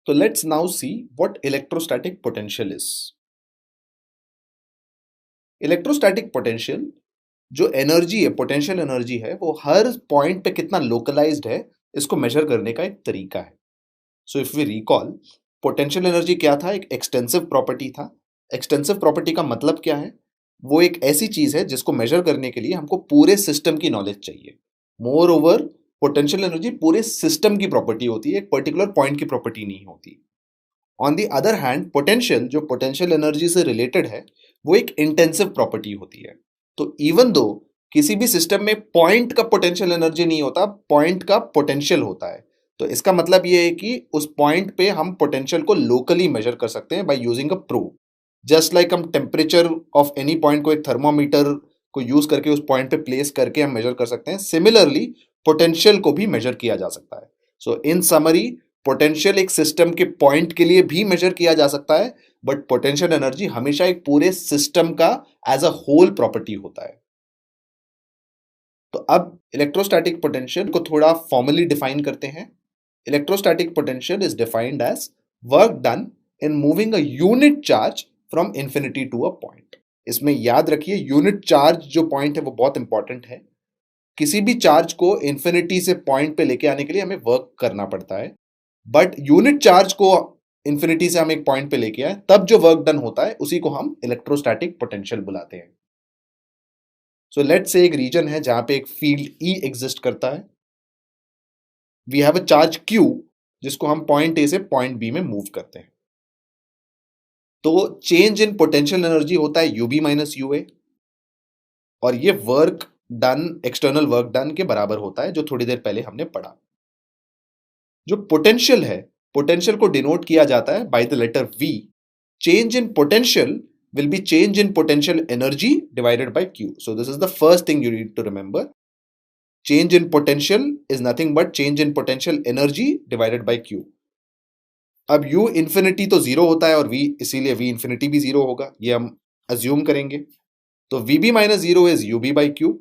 So let's now see what electrostatic potential is. Electrostatic potential जो energy है, potential energy है, वो हर point पे कितना लोकलाइज्ड है इसको मेजर करने का एक तरीका है. So if we recall, potential energy क्या था? एक एक्सटेंसिव प्रॉपर्टी था. एक्सटेंसिव प्रॉपर्टी का मतलब क्या है? वो एक ऐसी चीज है जिसको मेजर करने के लिए हमको पूरे सिस्टम की नॉलेज चाहिए. मोर ओवर, पोटेंशियल एनर्जी पूरे सिस्टम की प्रॉपर्टी होती है, एक पर्टिकुलर पॉइंट की प्रॉपर्टी नहीं होती. On the other hand, potential जो पोटेंशियल एनर्जी से रिलेटेड है वो एक इंटेंसिव प्रॉपर्टी होती है. तो इवन दो किसी भी सिस्टम में पॉइंट का पोटेंशियल एनर्जी नहीं होता, पॉइंट का पोटेंशियल होता है. तो इसका मतलब ये है कि उस पॉइंट पे हम पोटेंशियल को लोकली मेजर कर सकते हैं by using a probe. Just like हम टेम्परेचर ऑफ एनी पॉइंट को एक थर्मोमीटर को यूज करके उस पॉइंट पे प्लेस करके हम मेजर कर सकते हैं, सिमिलरली पोटेंशियल को भी मेजर किया जा सकता है. सो इन समरी, पोटेंशियल एक सिस्टम के पॉइंट के लिए भी मेजर किया जा सकता है, बट पोटेंशियल एनर्जी हमेशा एक पूरे सिस्टम का एज अ होल प्रॉपर्टी होता है. तो अब इलेक्ट्रोस्टैटिक पोटेंशियल को थोड़ा फॉर्मली डिफाइन करते हैं. Electrostatic potential is defined as work done in moving a unit charge from infinity to a point. इसमें याद रखिए, यूनिट चार्ज जो पॉइंट है वो बहुत इंपॉर्टेंट है. किसी भी चार्ज को इंफिनिटी से पॉइंट पे लेके आने के लिए हमें वर्क करना पड़ता है, बट यूनिट चार्ज को इंफिनिटी से हम एक पॉइंट पे लेके आए तब जो वर्क डन होता है उसी को हम इलेक्ट्रोस्टैटिक पोटेंशियल बुलाते हैं. सो लेट्स से एक रीजन है जहां पे एक फील्ड ई एग्जिस्ट करता है. We have a charge Q जिसको हम पॉइंट ए से पॉइंट बी में मूव करते हैं. तो चेंज इन पोटेंशियल एनर्जी होता है यूबी माइनस यूए, और ये work done, external work done के बराबर होता है जो थोड़ी देर पहले हमने पढ़ा. जो पोटेंशियल है, पोटेंशियल को डिनोट किया जाता है by the letter V. Change in potential will be change in potential energy divided by Q. So this is the first thing you need to remember. Change in potential is nothing but change in potential energy divided by Q. अब U infinity तो zero होता है और V, इसीलिए V infinity भी zero होगा, ये हम अज्यूम करेंगे. तो VB minus zero is UB by Q.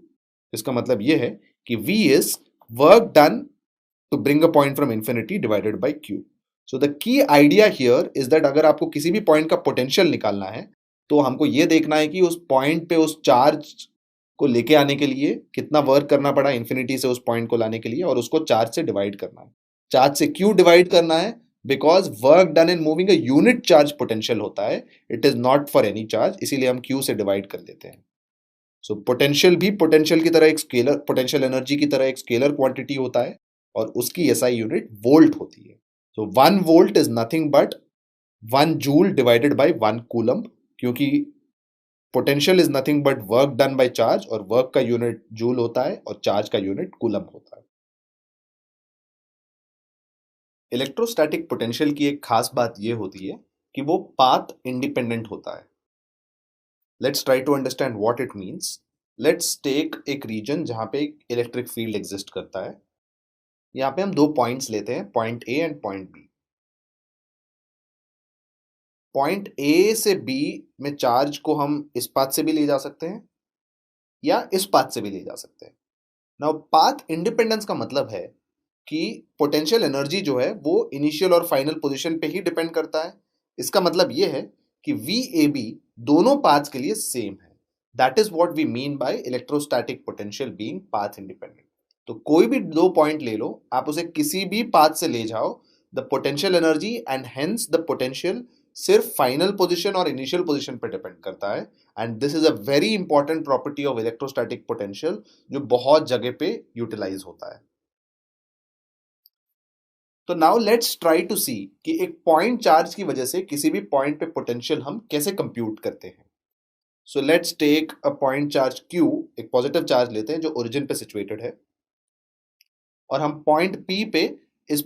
इसका मतलब ये है कि V is work done to bring a point from infinity divided by Q. So the key idea here is that अगर आपको किसी भी पॉइंट का पोटेंशियल निकालना है तो हमको ये देखना है कि उस पॉइंट पे उस चार्ज को लेके आने के लिए कितना वर्क करना पड़ा इंफिनिटी से उस पॉइंट को लाने के लिए, और उसको चार्ज से डिवाइड करना है. चार्ज से क्यों डिवाइड करना है? Because work done in moving a unit charge potential होता है, it is not for any charge, इसीलिए हम क्यू से डिवाइड कर देते हैं. सो पोटेंशियल भी पोटेंशियल की तरह एक स्केलर, पोटेंशियल एनर्जी की तरह एक स्केलर क्वांटिटी होता है और उसकी एसआई यूनिट वोल्ट होती है. So 1 volt is nothing but 1 joule divided by 1 coulomb, क्योंकि potential is nothing but work done by charge और वर्क का यूनिट जूल होता है और चार्ज का यूनिट कूलम होता है. इलेक्ट्रोस्टैटिक पोटेंशियल की एक खास बात यह होती है कि वो पाथ इंडिपेंडेंट होता है. Let's try to understand what it means. Let's take एक रीजन जहां पे एक इलेक्ट्रिक फील्ड एग्जिस्ट करता है. यहाँ पे हम दो पॉइंट्स लेते हैं, point A and point B. Point A से बी में चार्ज को हम इस पाथ से भी ले जा सकते हैं या इस पाथ से भी ले जा सकते हैं. नाउ पाथ इंडिपेंडेंस का मतलब है कि पोटेंशियल एनर्जी जो है वो इनिशियल और फाइनल पोजीशन पे ही डिपेंड करता है. इसका मतलब ये है कि वी ए बी दोनों पाथ्स के लिए सेम है. That is what we mean by electrostatic potential being path independent. तो कोई भी दो पॉइंट ले लो, आप उसे किसी भी पाथ से ले जाओ, the potential energy and hence the potential सिर्फ फाइनल पोजीशन और इनिशियल पोजीशन पे डिपेंड करता है. And this is a very important property of electrostatic potential जो बहुत जगह पे यूटिलाइज होता है. तो नाउ लेट्स ट्राई टू सी कि एक पॉइंट चार्ज की वजह से किसी भी पॉइंट पे पोटेंशियल हम कैसे कंप्यूट करते हैं. So let's take a point charge Q, एक पॉजिटिव चार्ज लेते हैं जो ओरिजिन पे सिचुएटेड है, और हम पॉइंट P पे इस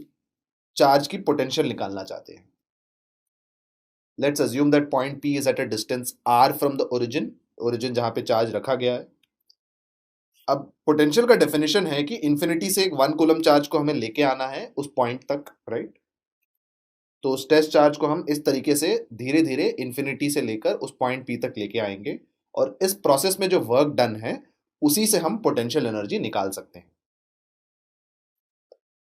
चार्ज की पोटेंशियल निकालना चाहते हैं. Let's assume that point P is eight a distance R from the origin, origin जहां पे चार्ज रखा गया है. अब पोटेंशियल का डेफिनेशन है कि इंफिनिटी से एक 1 कूलम चार्ज को हमें लेके आना है उस पॉइंट तक, राइट? तो उस टेस्ट चार्ज को हम इस तरीके से धीरे धीरे इंफिनिटी से लेकर उस पॉइंट P तक लेके आएंगे, और इस प्रोसेस में जो वर्क डन है उसी से हम पोटेंशियल एनर्जी निकाल सकते हैं.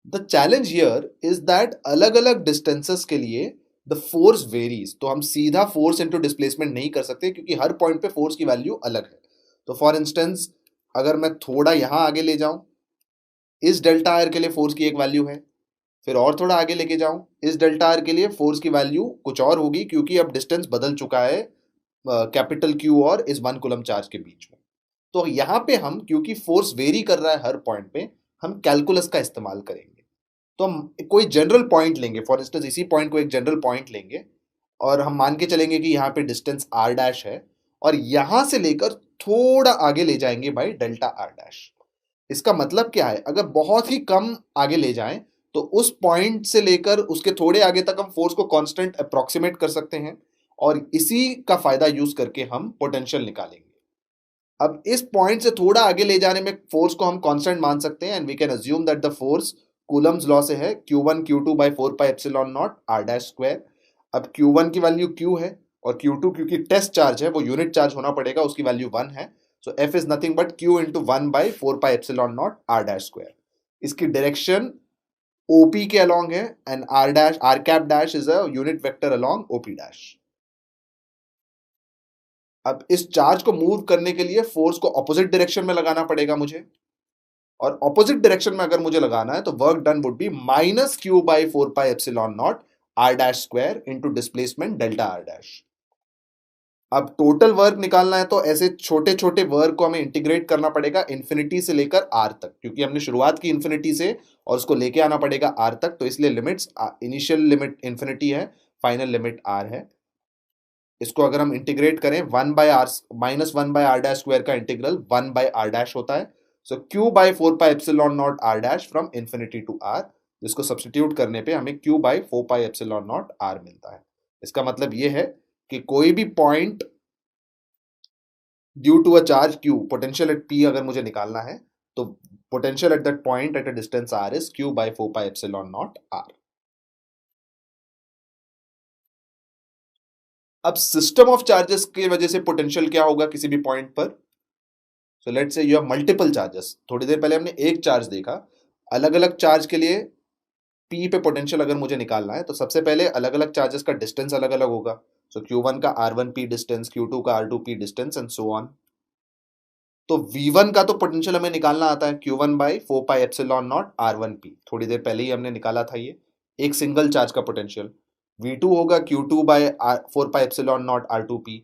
The challenge here is that अलग अलग डिस्टेंसेस के लिए द फोर्स वेरीज। तो हम सीधा फोर्स इनटू डिस्प्लेसमेंट नहीं कर सकते क्योंकि हर पॉइंट पे फोर्स की वैल्यू अलग है। तो फॉर इंस्टेंस अगर मैं थोड़ा यहां आगे ले जाऊं, इस डेल्टा आर के लिए फोर्स की एक वैल्यू है, फिर और थोड़ा आगे लेके जाऊं, इस डेल्टा आर के लिए फोर्स की वैल्यू कुछ और होगी क्योंकि अब डिस्टेंस बदल चुका है कैपिटल क्यू और इस 1 कूलम चार्ज के बीच में। तो यहाँ पे हम, क्योंकि फोर्स वेरी कर रहा है हर पॉइंट पे, हम कैलकुलस का इस्तेमाल करेंगे। तो हम कोई जनरल पॉइंट लेंगे, फॉर इंस्टेंस इसी पॉइंट को एक जनरल पॉइंट लेंगे और हम मान के चलेंगे कि यहाँ पे डिस्टेंस आर डैश है और यहां से लेकर थोड़ा आगे ले जाएंगे बाई डेल्टा आर डैश। इसका मतलब क्या है, अगर बहुत ही कम आगे ले जाएं तो उस पॉइंट से लेकर उसके थोड़े आगे तक हम फोर्स को कांस्टेंट अप्रोक्सीमेट कर सकते हैं और इसी का फायदा यूज करके हम पोटेंशियल निकालेंगे। अब इस पॉइंट से थोड़ा आगे ले जाने में फोर्स को हम कांस्टेंट मान सकते हैं and we can assume that the force Coulomb's law से है Q1 Q2 by 4 pi epsilon not r dash square. अब Q1 की वैल्यू Q है और Q2 क्योंकि टेस्ट चार्ज है वो यूनिट चार्ज होना पड़ेगा, उसकी वैल्यू 1 है। So F is nothing but Q into 1/4 pi epsilon not r dash square. इसकी डायरेक्शन OP के अलॉन्ग है and r dash r cap dash is a unit vector along OP dash. अब इस charge को move करने के लिए force को ऑपोजिट डायरेक्शन में लगाना पड़ेगा मुझे, और ऑपोजिट डायरेक्शन में अगर मुझे लगाना है तो work done would be -Q/4 pi epsilon not r dash square into displacement delta r dash. अब टोटल वर्क निकालना है तो ऐसे छोटे छोटे वर्क को हमें इंटीग्रेट करना पड़ेगा इन्फिनिटी से लेकर आर तक, क्योंकि हमने शुरुआत की इन्फिनिटी से और उसको लेके आना पड़ेगा आर तक। तो इसलिए लिमिट्स, इनिशियल लिमिट इन्फिनिटी है, फाइनल लिमिट आर है। इसको अगर हम इंटीग्रेट करें 1/r -1/r डैश स्क्वायर का इंटीग्रल 1/r डैश होता है। So Q/4 pi epsilon not r dash from infinity to r, जिसको सब्सटीट्यूट करने पे हमें Q/4 pi epsilon not are मिलता है। इसका मतलब ये है कि कोई भी point due to a charge Q, potential at P अगर मुझे निकालना है तो potential at that point at a distance r is Q/4 pi epsilon not r. अब सिस्टम ऑफ चार्जेस की वजह से पोटेंशियल क्या होगा किसी भी पॉइंट पर। So let's say you have multiple charges. थोड़ी देर पहले हमने एक चार्ज देखा, अलग अलग चार्ज के लिए P पे पोटेंशियल अगर मुझे निकालना है तो सबसे पहले अलग अलग चार्जेस का डिस्टेंस अलग अलग होगा। सो Q1 का R1P डिस्टेंस, Q2 का R2P distance and so on. तो V1 का तो पोटेंशियल हमें निकालना आता है Q1/4 pi epsilon not R1P। थोड़ी देर पहले ही हमने निकाला था ये, एक सिंगल चार्ज का पोटेंशियल। V2 होगा Q2/4 pi epsilon not R2P,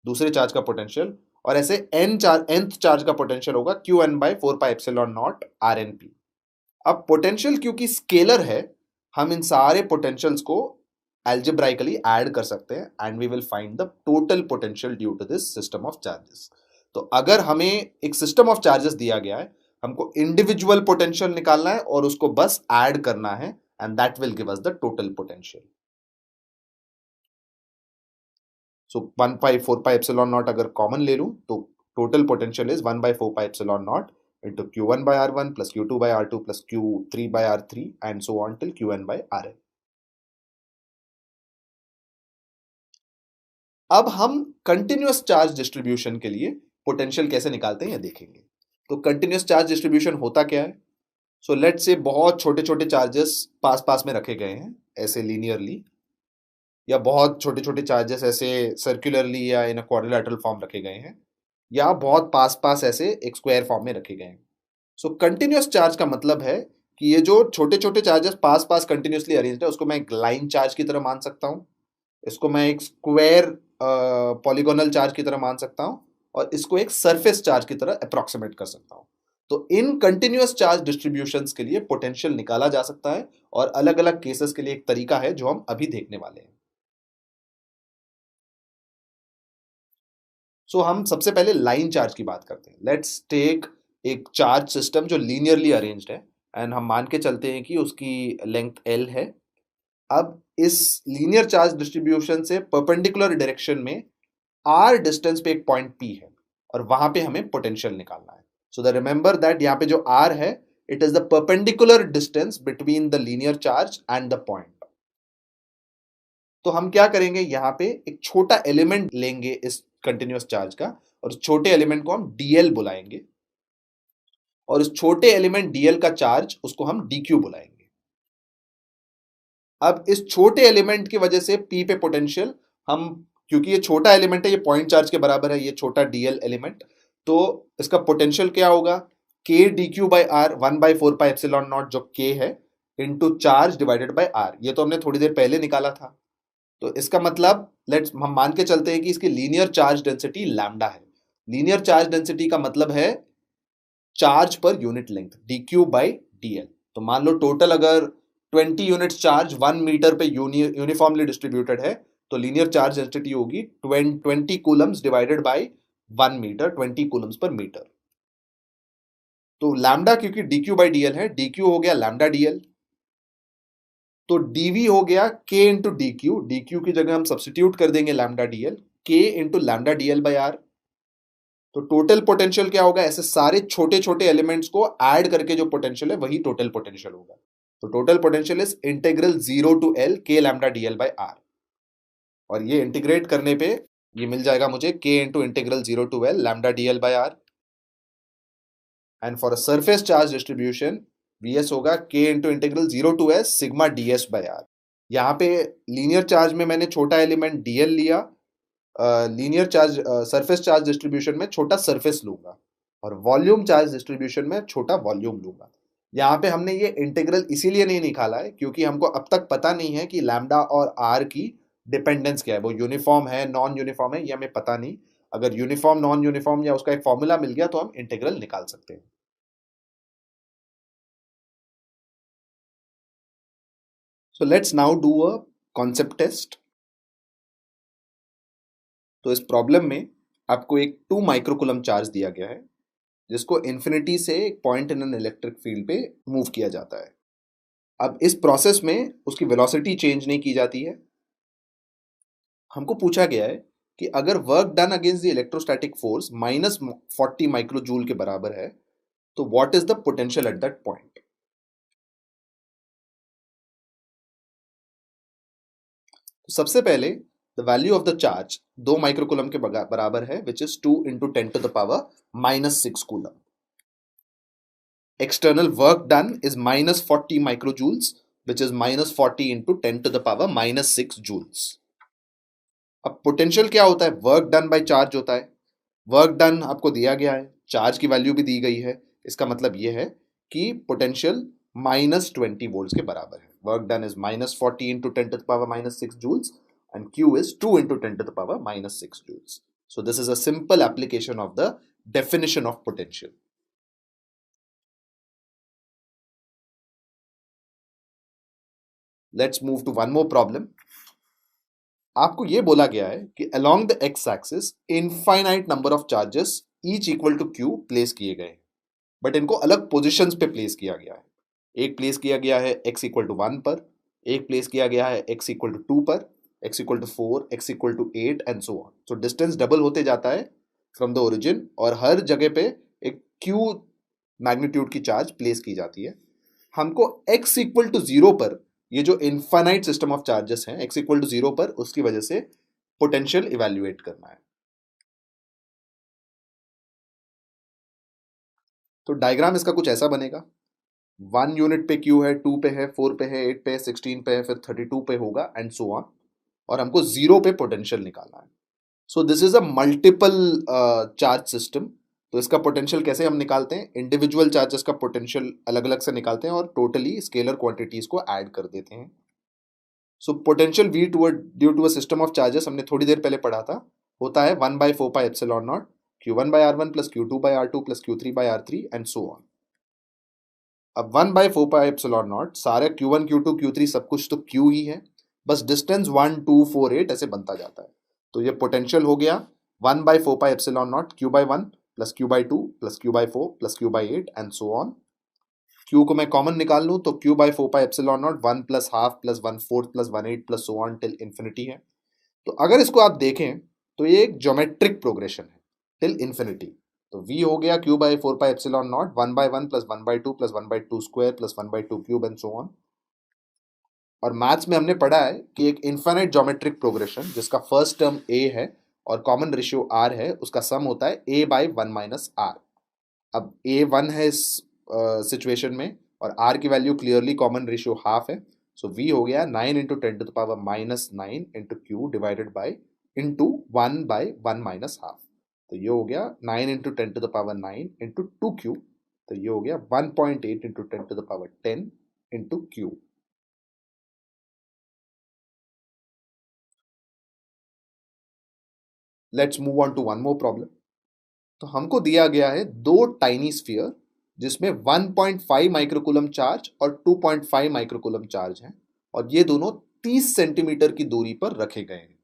दूसरे चार्ज का पोटेंशियल। और ऐसे nth चार्ज का पोटेंशियल होगा Qn/4 pi epsilon not RnP। अब पोटेंशियल क्योंकि स्केलर है, हम इन सारे पोटेंशियल्स को algebraically ऐड कर सकते हैं and we will find the total potential due to this system of charges. तो अगर हमें एक सिस्टम ऑफ चार्जेस दिया गया है, हमको इंडिविजुअल पोटेंशियल निकालना है और उसको बस ऐड करना है and that will give us the total potential. So 1/4 pi epsilon not अगर कॉमन ले लूं तो total potential is 1/4 pi epsilon not into Q1/R1 plus Q2/R2 plus Q3/R3 and so on till Qn/Rn। अब हम continuous charge distribution के लिए potential कैसे निकालते हैं ये देखेंगे। तो कंटिन्यूअस चार्ज डिस्ट्रीब्यूशन होता क्या है। सो लेट्स से बहुत छोटे छोटे चार्जेस पास पास में रखे गए हैं ऐसे लीनियरली, या बहुत छोटे छोटे चार्जेस ऐसे सर्कुलरली या इन अ क्वाड्रिलेटरल फॉर्म रखे गए हैं, या बहुत पास पास ऐसे एक स्क्वायर फॉर्म में रखे गए हैं। सो कंटिन्यूअस चार्ज का मतलब है कि ये जो छोटे छोटे चार्जेस पास पास कंटिन्यूअसली अरेंज्ड है उसको मैं एक लाइन चार्ज की तरह मान सकता हूँ, इसको मैं एक स्क्वायर पॉलीगोनल चार्ज की तरह मान सकता हूँ और इसको एक सरफेस चार्ज की तरह अप्रोक्सीमेट कर सकता हूँ। तो इन कंटिन्यूअस चार्ज डिस्ट्रीब्यूशंस के लिए पोटेंशियल निकाला जा सकता है और अलग अलग केसेस के लिए एक तरीका है जो हम अभी देखने वाले हैं। सो हम सबसे पहले लाइन चार्ज की बात करते हैं। लेट्स टेक एक चार्ज सिस्टम जो लीनियरली अरेंज्ड है एंड हम मान के चलते हैं कि उसकी लेंथ L है। अब इस लीनियर चार्ज डिस्ट्रीब्यूशन से परपेंडिकुलर डायरेक्शन में r डिस्टेंस पे एक पॉइंट P है और वहां पे हमें पोटेंशियल निकालना है। सो द रिमेंबर दैट यहाँ पे जो r है it is the perpendicular distance between the linear charge and the point. तो हम क्या करेंगे, यहाँ पे एक छोटा एलिमेंट लेंगे इस कंटिन्यूअस चार्ज का और उस छोटे एलिमेंट को हम dl बुलाएंगे और उस छोटे एलिमेंट dl का चार्ज उसको हम dq बुलाएंगे। अब इस छोटे एलिमेंट की वजह से P पे पोटेंशियल हम, क्योंकि ये छोटा एलिमेंट है, ये पॉइंट चार्ज के बराबर है, ये छोटा dl एलिमेंट, तो इसका पोटेंशियल क्या होगा, k dq बाई आर 1/4πε0 जो k है into charge divided by r. ये तो हमने थोड़ी देर पहले निकाला था। तो इसका मतलब लेट्स हम मान के चलते हैं कि इसकी लीनियर चार्ज डेंसिटी लैम्डा है। लीनियर चार्ज डेंसिटी का मतलब है charge per unit length dq by dl। तो मान लो टोटल अगर 20 यूनिट्स चार्ज 1 मीटर पे यूनिफॉर्मली डिस्ट्रीब्यूटेड है, तो लीनियर चार्ज डेंसिटी होगी 20 coulombs divided by 1 metre, 20 coulombs per metre. तो लैम्डा क्योंकि dq बाई dl है, dq हो गया लैम्डा dl, तो dv हो गया k इंटू dq, dq की जगह हम सब्सटीट्यूट कर देंगे lambda dl, k into lambda dl by r. तो टोटल पोटेंशियल क्या होगा, ऐसे सारे छोटे छोटे एलिमेंट्स को ऐड करके जो पोटेंशियल है वही टोटल पोटेंशियल होगा। तो total potential is integral 0 to L k lambda dl by r. और ये इंटीग्रेट करने पे ये मिल जाएगा मुझे k into integral 0 to L lambda dl by r. And for a surface charge distribution vs होगा k into integral 0 to s sigma ds by r. यहाँ पे लीनियर चार्ज में मैंने छोटा एलिमेंट dl लिया, linear charge surface charge distribution में छोटा surface लूंगा, और वॉल्यूम चार्ज डिस्ट्रीब्यूशन में छोटा वॉल्यूम लूंगा। यहाँ पे हमने ये इंटीग्रल इसीलिए नहीं निकाला है क्योंकि हमको अब तक पता नहीं है कि लैम्डा और आर की डिपेंडेंस क्या है, वो यूनिफॉर्म है नॉन यूनिफॉर्म है ये हमें पता नहीं। अगर यूनिफॉर्म नॉन यूनिफॉर्म या उसका एक फॉर्मूला मिल गया तो हम इंटीग्रल निकाल सकते हैं। So let's now do a concept test. तो इस प्रॉब्लम में आपको एक 2 माइक्रोकूलम चार्ज दिया गया है जिसको इन्फिनिटी से एक point in an electric field पे मूव किया जाता है। अब इस प्रोसेस में उसकी वेलोसिटी चेंज नहीं की जाती है। हमको पूछा गया है कि अगर work done against the electrostatic force -40 microjoule के बराबर है तो what is the potential at that point. तो सबसे पहले the value of the charge 2 microcoulomb के बराबर है which is 2 into 10 to the power -6 coulomb. External work done is -40 microjoules, which is -40 into 10 to the power -6 joules. अब potential क्या होता है, वर्क डन बाय चार्ज होता है। वर्क डन आपको दिया गया है, चार्ज की वैल्यू भी दी गई है, इसका मतलब यह है कि पोटेंशियल -20 वोल्ट्स के बराबर है। Work done is -40 into 10 to the power -6 joules and Q is 2 into 10 to the power -6 joules. So this is a simple application of the definition of potential. Let's move to one more problem. आपको ये बोला गया है कि along the x axis infinite number of charges each equal to q place किए गए हैं, but इनको अलग पोजिशंस पे प्लेस किया गया है। एक प्लेस किया गया है x इक्वल टू 1 पर, एक प्लेस किया गया है x इक्वल टू 2 पर, x equal to 4, x equal to 8 and so on. So distance double होते जाता है फ्रॉम द ओरिजिन और हर जगह पे एक q मैग्नीट्यूड की चार्ज प्लेस की जाती है। हमको x इक्वल टू 0 पर ये जो इनफाइनाइट सिस्टम ऑफ चार्जेस हैं x इक्वल टू 0 पर उसकी वजह से पोटेंशियल इवैल्यूएट करना है। तो डायग्राम इसका कुछ ऐसा बनेगा, 1 यूनिट पे Q है, 2 पे है, 4 पे है, 8 पे है, 16 पे है, फिर 32 पे होगा एंड सो ऑन, और हमको 0 पे पोटेंशियल निकालना है। So this is a multiple charge system. तो इसका पोटेंशियल कैसे हम निकालते हैं, इंडिविजुअल चार्जेस का पोटेंशियल अलग अलग से निकालते हैं और टोटली स्केलर क्वांटिटीज को ऐड कर देते हैं। So potential V due to a system of charges हमने थोड़ी देर पहले पढ़ा था, होता है 1/4πε0 Q1/R1 plus Q2/R2 plus Q3/R3 and so on. अब 1/4πε0 सारे Q1 Q2 Q3 सब कुछ तो Q ही है, बस डिस्टेंस 1 2 4 8 ऐसे बनता जाता है। तो ये पोटेंशियल हो गया 1/4πε0 Q/1 plus Q/2 plus Q/4 plus Q/8 and so on. Q को मैं कॉमन निकाल लूँ तो Q/4πε0 1 plus half plus 1/4 plus 1/8 plus so on till infinity है। तो अगर इसको आप देखें तो ये एक ज्योमेट्रिक प्रोग्रेशन है टिल इन्फिनिटी। तो V हो गया Q/4πε0 1/1 plus 1/2 plus 1/2 square plus 1/2 cube and so on. और मैथ्स में हमने पढ़ा है कि एक इन्फिनिट ज्योमेट्रिक प्रोग्रेशन जिसका फर्स्ट टर्म A है और कॉमन रेशियो R है, उसका सम होता है A/1 - R। अब A 1 है इस सिचुएशन में और R की value clearly common ratio half है, सो v हो गया 9 into 10⁻⁻9 into Q divided by into 1/1 minus half. तो ये हो गया 9 इंटू 10⁻9 इंटू 2q। तो ये हो गया 1.8 into 10⁻10 into Q. Let's move on to one more problem. तो हमको दिया गया है दो टाइनी स्फीयर जिसमें 1.5 माइक्रोकूलम चार्ज और 2.5 माइक्रोकूलम चार्ज हैं, और ये दोनों 30 सेंटीमीटर की दूरी पर रखे गए हैं।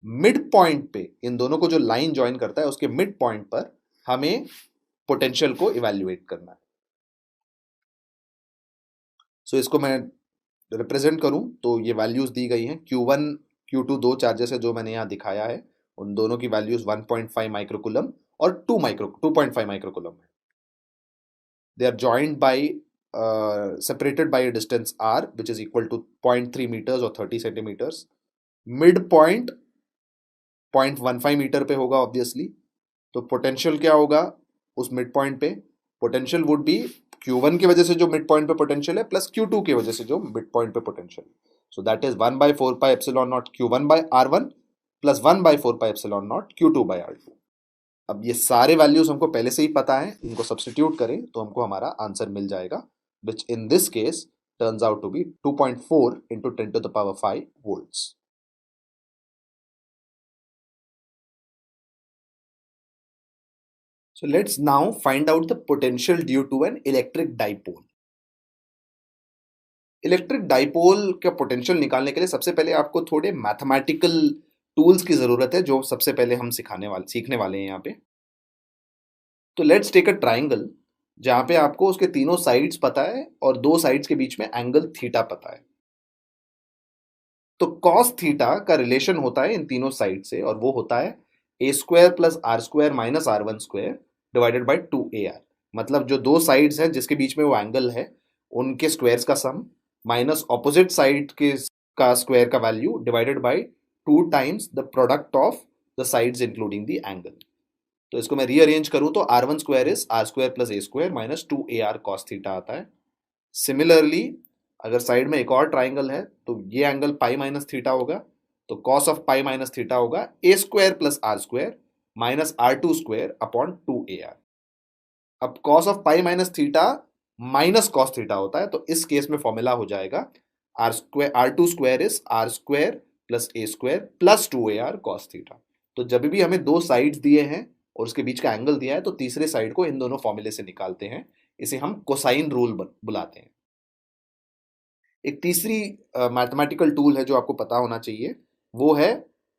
मिड पॉइंट पे इन दोनों को जो लाइन ज्वाइन करता है उसके मिड पॉइंट पर हमें पोटेंशियल को इवैल्यूएट करना है। सो इसको मैं रिप्रेजेंट करूं तो ये वैल्यूज दी गई हैं। Q1 Q2 दो चार्जेस है जो मैंने यहाँ दिखाया है, उन दोनों की वैल्यूज 1.5 माइक्रोकूलम और 2.5 माइक्रोकूलम है। They are joined by separated by a distance r which is equal to 0.3 meters or 30 centimeters। Midpoint 0.15 metre पे होगा ऑब्वियसली। तो पोटेंशियल क्या होगा उस मिड पॉइंट पे? पोटेंशियल वुड बी Q1 की वजह से जो मिड पॉइंट पे पोटेंशियल है प्लस Q2 की वजह से जो मिड पॉइंट पे potential. So that is 1/4 pi epsilon not Q1 by R1 plus 1/4 pi epsilon not Q2 by R2। अब ये सारे वैल्यूज हमको पहले से ही पता है, इनको सब्स्टिट्यूट करें तो हमको हमारा आंसर मिल जाएगा, which in this case turns out to be 2.4 into 10 to the power 5 volts। So let's now find out the potential due to an electric dipole। Electric dipole का पोटेंशियल निकालने के लिए सबसे पहले आपको थोड़े मैथमेटिकल टूल्स की जरूरत है जो सबसे पहले हम सीखने वाले हैं यहाँ पे। तो लेट्स टेक अ ट्राइंगल जहां पे आपको उसके तीनों साइड्स पता है और दो साइड्स के बीच में एंगल थीटा पता है। तो कॉस थीटा का रिलेशन होता है इन तीनों साइड से, और वो होता है a² plus r² minus r1² divided by 2ar। मतलब जो दो साइड्स हैं जिसके बीच में वो एंगल है उनके स्क्वायर्स का सम माइनस ऑपोजिट साइड के का स्क्वायर का value divided by 2 times the product of the sides including the angle. तो इसको मैं रीअरेंज करूं तो r1² is r² plus a² minus 2ar cos theta आता है। सिमिलरली अगर साइड में एक और ट्राइंगल है तो ये एंगल पाई माइनस थीटा होगा, तो cos of pi minus theta होगा a² plus r² minus r2² upon 2ar। अब cos of pi minus theta minus cos theta होता है, तो इस केस में फॉर्मूला हो जाएगा r2² is r² plus a² plus 2ar cos theta. तो जब भी हमें दो साइड्स दिए हैं और उसके बीच का एंगल दिया है तो तीसरे साइड को इन दोनों फॉर्मूले से निकालते हैं, इसे हम कोसाइन रूल बुलाते हैं। एक तीसरी मैथमेटिकल टूल है जो आपको पता होना चाहिए, वो है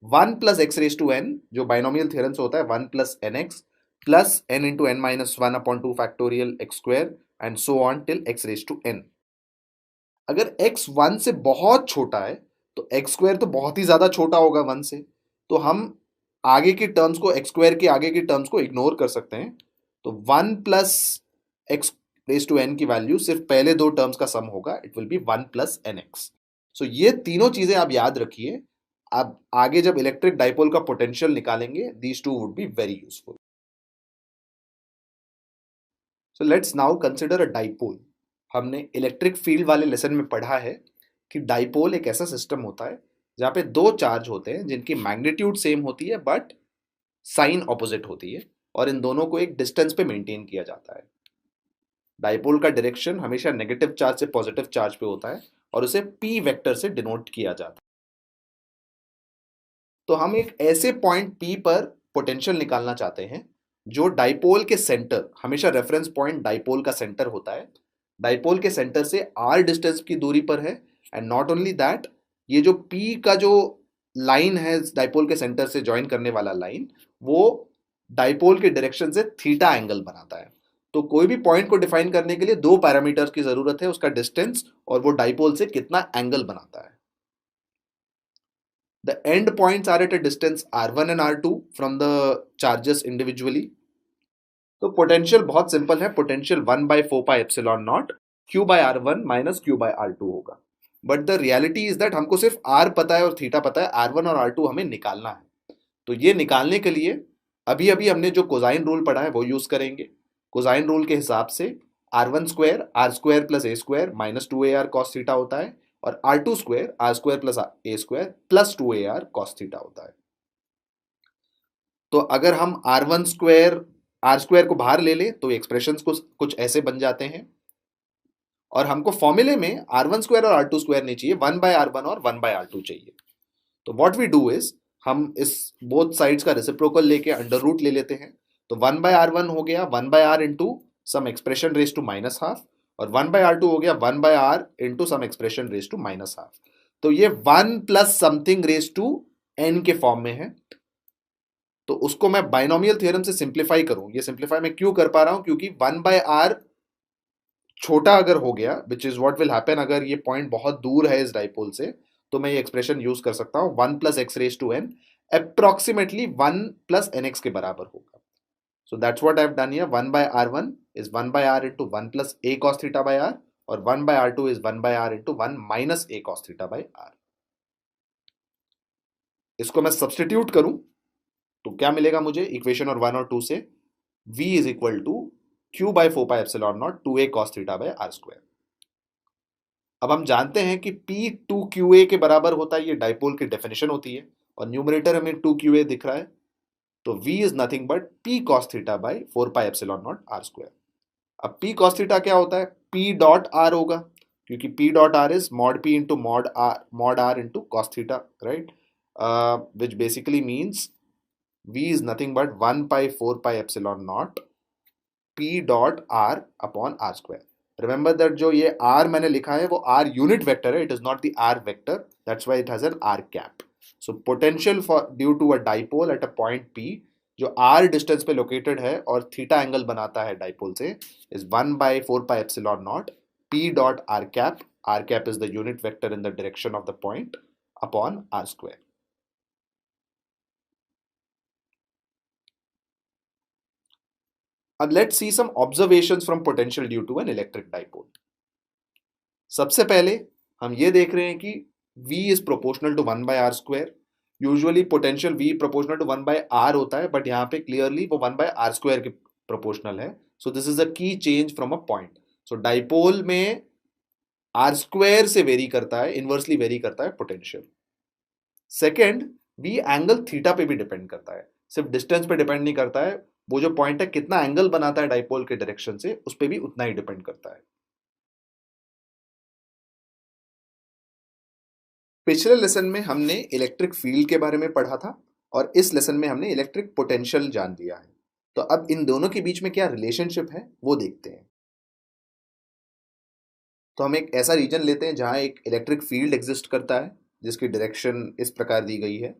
1 plus x raise to n, जो बाइनोमियल थ्योरम से होता है 1 plus n x plus n into n minus 1 upon 2 factorial x square and so on till x raise to n. अगर x 1 से बहुत छोटा है तो एक्स स्क्वायर तो बहुत ही ज्यादा छोटा होगा 1 से, तो हम आगे की टर्म्स को एक्स स्क्वायर के आगे की टर्म्स को इग्नोर कर सकते हैं। तो 1 plus x raise to n की वैल्यू सिर्फ पहले दो टर्म्स का सम होगा, it will be 1 plus n x. So ये तीनों चीजें आप याद रखिए, अब आगे जब इलेक्ट्रिक डाइपोल का पोटेंशियल निकालेंगे these two would be very useful. So let's now consider a dipole. हमने इलेक्ट्रिक फील्ड वाले लेसन में पढ़ा है कि डाइपोल एक ऐसा सिस्टम होता है जहाँ पे दो चार्ज होते हैं जिनकी मैग्नीट्यूड सेम होती है बट साइन ऑपोजिट होती है, और इन दोनों को एक डिस्टेंस पे मेंटेन किया जाता है। डाइपोल का डायरेक्शन हमेशा नेगेटिव चार्ज से पॉजिटिव चार्ज पे होता है और उसे p वेक्टर से डिनोट किया जाता है। तो हम एक ऐसे पॉइंट p पर पोटेंशियल निकालना चाहते हैं जो डाइपोल के सेंटर, हमेशा रेफरेंस पॉइंट डाइपोल का सेंटर होता है, डाइपोल के सेंटर से r डिस्टेंस की दूरी पर है। एंड नॉट ओनली दैट, ये जो p का जो लाइन है डाइपोल के सेंटर से ज्वाइन करने वाला लाइन, वो डाइपोल के डायरेक्शन से थीटा एंगल बनाता है। तो कोई भी पॉइंट को डिफाइन करने के लिए दो पैरामीटर्स की जरूरत है, उसका डिस्टेंस और वो डाइपोल से कितना एंगल बनाता है। The end points are at a distance r1 and r2 from the charges individually. तो पोटेंशियल बहुत सिंपल है, potential 1/4 pi epsilon not q by r1 minus q by r2 होगा। But the reality is that हमको सिर्फ r पता है और थीटा पता है, r1 और r2 हमें निकालना है। तो ये निकालने के लिए अभी अभी हमने जो कोसाइन रूल पढ़ा है वो यूज करेंगे। कोसाइन रूल के हिसाब से r1² r² plus a² minus 2ar cos theta होता है, और R2 square r square plus a square plus 2AR cos theta होता है। तो अगर हम R1 स्क्वायर आर स्क्वायर को बाहर ले ले तो एक्सप्रेशंस कुछ ऐसे बन जाते हैं, और हमको फॉर्मूले में R1 स्क्वायर और R2 स्क्वायर नहीं चाहिए, 1/R1 और 1/R2 चाहिए। तो व्हाट वी डू इज हम इस बोथ साइड्स का रेसिप्रोकल लेके अंडर रूट ले लेते हैं। तो 1/R1 हो गया 1/R into some expression raise to minus half, और 1/R2 हो गया 1/R into some expression raise to minus half. तो ये 1 plus something raise to n के फॉर्म में है। तो उसको मैं बाइनोमियल थ्योरम से सिंप्लीफाई करूं। ये सिंप्लीफाई मैं क्यों कर पा रहा हूं, क्योंकि 1/R छोटा अगर हो गया, which is what will happen अगर ये पॉइंट बहुत दूर है इस डाइपोल से, तो मैं ये एक्सप्रेशन यूज कर सकता हूं 1 plus x raise to n approximately 1 plus n x के बराबर होगा। So that's what I have done here. 1/R1 is 1/R into 1 plus a cos theta by r, और 1/R2 is 1/R into 1 minus a cos theta by r. इसको मैं substitute करूं तो क्या मिलेगा मुझे इक्वेशन और 1 और 2 से, v is equal to q by 4 pi epsilon not 2a cos theta by r square. अब हम जानते हैं कि p 2qa के बराबर होता है, ये डाइपोल की डेफिनेशन होती है, और न्यूमरेटर हमें 2qa दिख रहा है, तो v is nothing but p cos theta by 4 pi epsilon not r square. अब p cos थीटा क्या होता है, p डॉट r होगा, क्योंकि p dot r is mod p into mod r into cos theta, right, which basically means v is nothing but 1 by 4 pi epsilon naught p dot r upon r square. Remember that जो ये r मैंने लिखा है वो r unit vector है, it is not the r vector, that's why it has an r cap. So potential for due to a dipole at a point p जो r distance पे located है और theta angle बनाता है dipole से, is 1 by 4 pi epsilon naught p dot r cap is the unit vector in the direction of the point upon r square. अब let's see some observations from potential due to an electric dipole. सबसे पहले हम ये देख रहे हैं कि V is proportional to 1/r square. Usually potential V proportional to 1/r होता है, बट यहाँ पे क्लियरली वो 1/r square के प्रोपोर्शनल है. सो दिस इज अ की change from a point. So dipole में r स्क्वायर से वेरी करता है, इनवर्सली वेरी करता है potential. Second, V angle theta पे भी डिपेंड करता है, सिर्फ डिस्टेंस पे डिपेंड नहीं करता है. वो जो पॉइंट है कितना एंगल बनाता है डाइपोल के डायरेक्शन से, उस पर भी उतना ही डिपेंड करता है. पिछले लेसन में हमने इलेक्ट्रिक फील्ड के बारे में पढ़ा था, और इस लेसन में हमने इलेक्ट्रिक पोटेंशियल जान लिया है. तो अब इन दोनों के बीच में क्या रिलेशनशिप है वो देखते हैं. तो हम एक ऐसा रीजन लेते हैं जहां एक इलेक्ट्रिक फील्ड एग्जिस्ट करता है, जिसकी डायरेक्शन इस प्रकार दी गई है.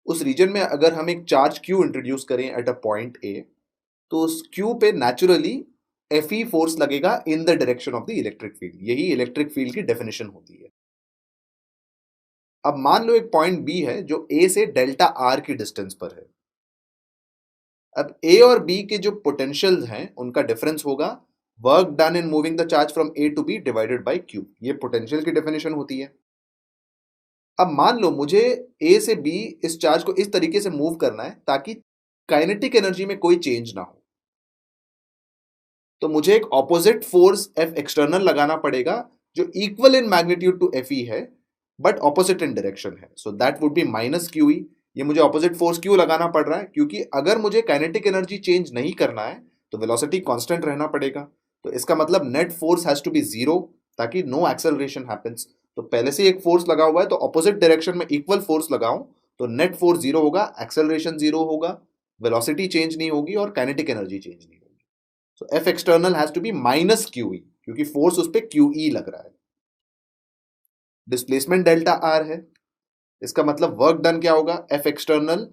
उस रीजन में अगर हम एक चार्ज Q इंट्रोड्यूस करें एट अ पॉइंट A, तो उस Q पे नेचुरली Fe फोर्स लगेगा in the direction of the electric field. यही इलेक्ट्रिक फील्ड की डेफिनेशन होती है. अब मान लो एक पॉइंट B है जो A से डेल्टा R की डिस्टेंस पर है. अब A और B के जो पोटेंशियल्स हैं उनका डिफरेंस होगा work done in moving the charge from A to B divided by Q. ये पोटेंशियल की डेफिनेशन होती है. अब मान लो मुझे A से B इस चार्ज को इस तरीके से मूव करना है ताकि काइनेटिक एनर्जी में कोई चेंज ना हो. तो मुझे एक ऑपोजिट फोर्स F एक्सटर्नल लगाना पड़ेगा जो equal in magnitude to Fe है, बट ऑपोजिट इन डायरेक्शन है. So that would be minus QE. ये मुझे ऑपोजिट फोर्स क्यों लगाना पड़ रहा है, क्योंकि अगर मुझे काइनेटिक एनर्जी चेंज नहीं करना है तो वेलोसिटी कांस्टेंट रहना पड़ेगा. तो इसका मतलब net force has to be zero ताकि नो एक्सेलरेशन हैपेंस. तो पहले से एक फोर्स लगा हुआ है, तो ऑपोजिट डायरेक्शन में इक्वल फोर्स लगाऊं तो नेट फोर्स जीरो होगा, एक्सेलरेशन जीरो होगा, वेलोसिटी चेंज नहीं होगी और काइनेटिक एनर्जी चेंज नहीं होगी. So F external has to be minus QE, क्योंकि फोर्स उस पर QE लग रहा है. डिस्प्लेसमेंट डेल्टा R है, इसका मतलब वर्क डन क्या होगा, F external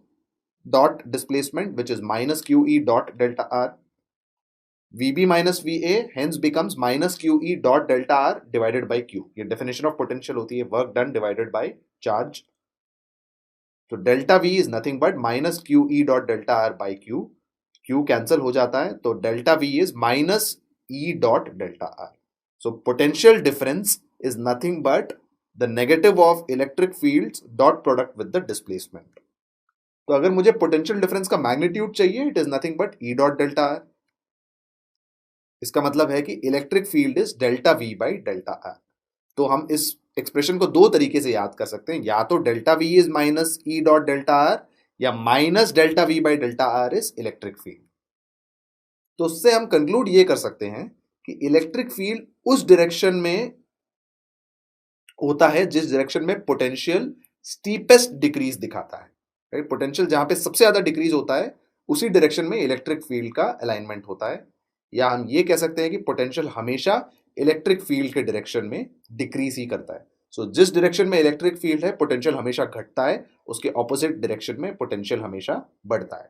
dot displacement which is minus QE dot delta R. VB minus VA hence becomes minus QE dot delta R divided by Q. ये definition of potential होती है work done divided by charge. तो delta V is nothing but minus QE dot delta R by Q. Q cancel हो जाता है, तो delta V is minus E dot delta R. So potential difference is nothing but the negative of electric fields dot product with the displacement. तो अगर मुझे potential difference का magnitude चाहिए, it is nothing but E dot delta R. इसका मतलब है कि electric field is delta V by delta R. तो हम इस एक्सप्रेशन को दो तरीके से याद कर सकते हैं, या तो delta v is minus E dot delta r, या minus delta v by delta r is electric field. तो उससे हम कंक्लूड ये कर सकते हैं कि इलेक्ट्रिक फील्ड उस डायरेक्शन में होता है जिस डायरेक्शन में पोटेंशियल स्टीपेस्ट डिक्रीज दिखाता है, राइट। पोटेंशियल जहां पे सबसे ज्यादा डिक्रीज होता है उसी डायरेक्शन में इलेक्ट्रिक फील्ड का अलाइनमेंट होता है, या हम ये कह सकते हैं कि पोटेंशियल हमेशा इलेक्ट्रिक फील्ड के डायरेक्शन में डिक्रीज ही करता है। सो जिस डायरेक्शन में इलेक्ट्रिक फील्ड है पोटेंशियल हमेशा घटता है, उसके ऑपोजिट डायरेक्शन में पोटेंशियल हमेशा बढ़ता है।